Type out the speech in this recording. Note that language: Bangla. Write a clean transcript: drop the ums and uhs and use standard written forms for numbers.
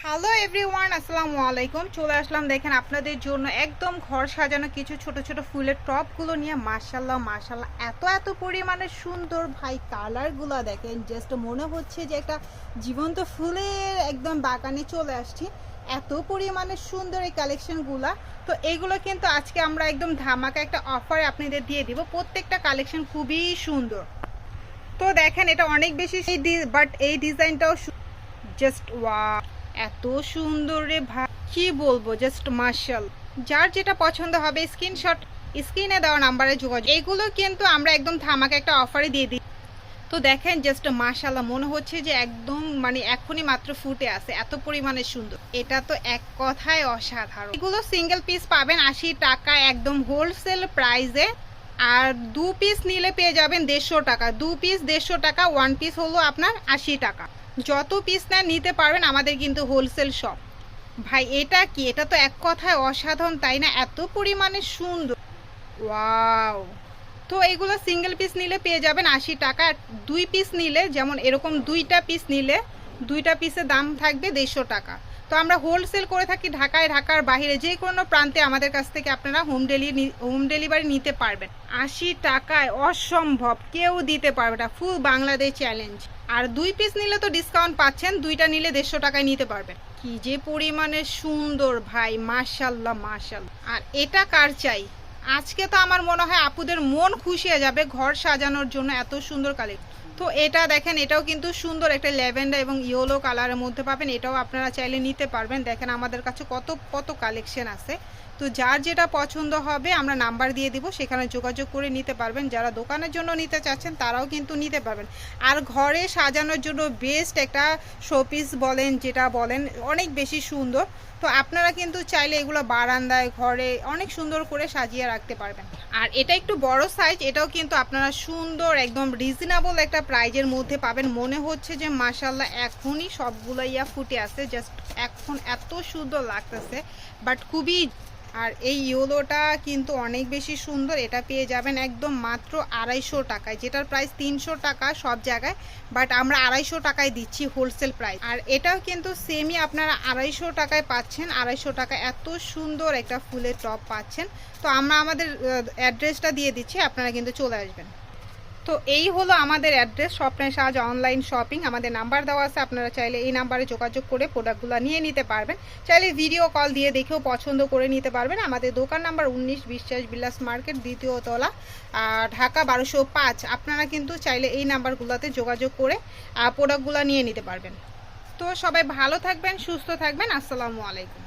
হ্যালো এভরিওয়ান, আসসালামু আলাইকুম। চলে আসলাম দেখেন আপনাদের জন্য একদম ঘর সাজানো কিছু ছোট ছোট ফুলের টপগুলো নিয়ে। মাশাল্লাহ মাশাল্লাহ, এত এত পরিমাণে সুন্দর ভাই। কালারগুলো দেখেন, জাস্ট মনে হচ্ছে যে একটা জীবন্ত ফুলের একদম বাগানে চলে আসছি। এত পরিমাণে সুন্দর এই কালেকশনগুলা। তো এইগুলো কিন্তু আজকে আমরা একদম ধামাকা একটা অফারে আপনাদের দিয়ে দিব। প্রত্যেকটা কালেকশন খুবই সুন্দর। তো দেখেন এটা অনেক বেশি, বাট এই ডিজাইনটাও জাস্ট ওয়াও, এত সুন্দর রে ভাই, কি বলবো, জাস্ট মার্শাল। যার যেটা পছন্দ হবে স্ক্রিনশট, স্ক্রিনে দেওয়া নাম্বারে যোগাযোগ। এগুলো কিন্তু আমরা একদম ধামাকা একটা অফারে দিয়ে দিই। তো দেখেন জাস্ট মাশাল্লাহ, মনে হচ্ছে যে একদম মানে এখনই মাত্র ফুটে আছে, এত পরিমাণে সুন্দর। এটা তো এক কথায় অসাধারণ। এগুলো সিঙ্গেল পিস পাবেন 80 টাকা একদম হোলসেল প্রাইসে। আর 2 পিস নিলে পেয়ে যাবেন 150 টাকা। 2 পিস 150 টাকা, 1 পিস হলো আপনার 80 টাকা। যত পিস নেন নিতে পারবেন, আমাদের কিন্তু হোলসেল শপ। ভাই এটা কি, এটা তো এক কথায় অসাধারণ, তাই না? এত পরিমাণে সুন্দর, ওয়াও। তো এগুলো সিঙ্গেল পিস নিলে পেয়ে যাবেন 80 টাকা। 2 পিস নিলে, যেমন এরকম 2টা পিস নিলে 2টা পিসের দাম থাকবে 150 টাকা। তো আমরা হোলসেল করে থাকি ঢাকায়, ঢাকার বাইরে যে কোনো প্রান্তে আমাদের কাছ থেকে আপনারা হোম ডেলিভারি নিতে পারবেন। 80 টাকায় অসম্ভব, কেউ দিতে পারবে না, ফুল বাংলাদেশ চ্যালেঞ্জ। আর 2 পিস নিলে তো ডিসকাউন্ট পাচ্ছেন, 2টা নিলে 150 টাকায় নিতে পারবেন। কি যে পরিমাণে সুন্দর ভাই, মাশাল্লাহ মাশাল্লাহ। আর এটা কার চাই? আজকে তো আমার মনে হয় আপুদের মন খুশি হয়ে যাবে ঘর সাজানোর জন্য, এত সুন্দর কালেকশন। তো এটা দেখেন, এটাও কিন্তু সুন্দর একটা ল্যাভেন্ডার এবং ইয়েলো কালারের মধ্যে পাবেন। এটাও আপনারা চাইলে নিতে পারবেন। দেখেন আমাদের কাছে কত কত কালেকশন আছে। তো যার যেটা পছন্দ হবে আমরা নাম্বার দিয়ে দিব, সেখানে যোগাযোগ করে নিতে পারবেন। যারা দোকানের জন্য নিতে চাচ্ছেন তারাও কিন্তু নিতে পারবেন। আর ঘরে সাজানোর জন্য বেস্ট একটা শোপিস বলেন, যেটা বলেন, অনেক বেশি সুন্দর। তো আপনারা কিন্তু চাইলে এগুলো বারান্দায়, ঘরে অনেক সুন্দর করে সাজিয়ে রাখতে পারবেন। আর এটা একটু বড় সাইজ, এটাও কিন্তু আপনারা সুন্দর একদম রিজনেবল একটা প্রাইজের মধ্যে পাবেন। মনে হচ্ছে যে মাশাল্লাহ এখনই সবগুলো ফুটে আছে, জাস্ট এখন এত সুন্দর লাগতেছে, বাট খুবই। আর এই ইয়েলোটা কিন্তু অনেক বেশি সুন্দর। এটা পেয়ে যাবেন একদম মাত্র 250 টাকায়, যেটার প্রাইস 300 টাকা সব জায়গায়, বাট আমরা 250 টাকায় দিচ্ছি হোলসেল প্রাইস। আর এটাও কিন্তু সেমই আপনারা 250 টাকায় পাচ্ছেন। 250 টাকা এত সুন্দর একটা ফুলের টপ পাচ্ছেন। তো আমরা আমাদের অ্যাড্রেসটা দিয়ে দিচ্ছি, আপনারা কিন্তু চলে আসবেন। তো এই হলো আমাদের অ্যাড্রেস, স্বপ্নের সাজ অনলাইন শপিং। আমাদের নাম্বার দেওয়া আছে, আপনারা চাইলে এই নাম্বারে যোগাযোগ করে প্রোডাক্টগুলো নিয়ে নিতে পারবেন। চাইলে ভিডিও কল দিয়ে দেখেও পছন্দ করে নিতে পারবেন। আমাদের দোকান নাম্বার 19 বিশ্বাস বিলাস মার্কেট, দ্বিতীয় তলা, ঢাকা 1205। আপনারা কিন্তু চাইলে এই নাম্বারগুলোতে যোগাযোগ করে প্রোডাক্টগুলো নিয়ে নিতে পারবেন। তো সবাই ভালো থাকবেন, সুস্থ থাকবেন। আসসালামু আলাইকুম।